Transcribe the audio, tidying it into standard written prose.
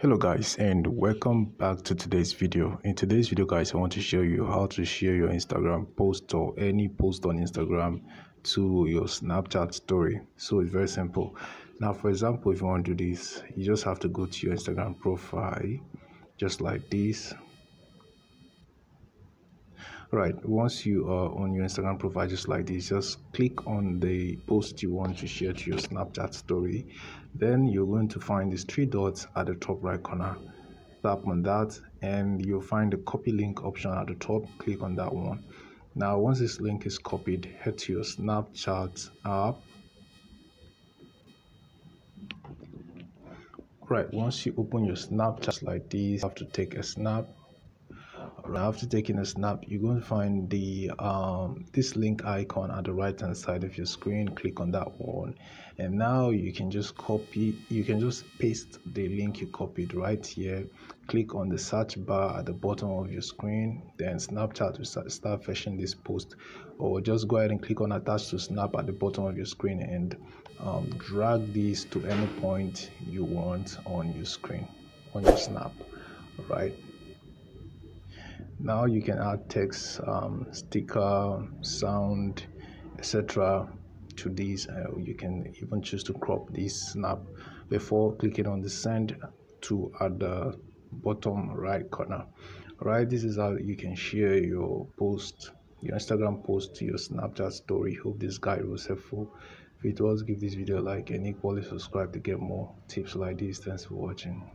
Hello guys, and welcome back to today's video. In today's video guys, I want to show you how to share your Instagram post or any post on Instagram to your Snapchat story. So it's very simple. Now for example, if you want to do this, you just have to go to your Instagram profile just like this. Right, once you are on your Instagram profile just like this, just click on the post you want to share to your Snapchat story. Then you're going to find these three dots at the top right corner. Tap on that and you'll find the copy link option at the top. Click on that one. Now once this link is copied, head to your Snapchat app. Right, once you open your Snapchat like this, you have to take a snap. After taking a snap, you're going to find the this link icon at the right hand side of your screen. Click on that one, and now you can just paste the link you copied right here. Click on the search bar at the bottom of your screen, then Snapchat will start fetching this post, or just go ahead and click on attach to snap at the bottom of your screen and drag this to any point you want on your screen, on your snap. Right, now you can add text, sticker, sound, etc. to these. You can even choose to crop this snap before clicking on the send to at the bottom right corner. Right, this is how you can share your post, your Instagram post to your Snapchat story. Hope this guide was helpful. If it was, give this video a like and equally subscribe to get more tips like this. Thanks for watching.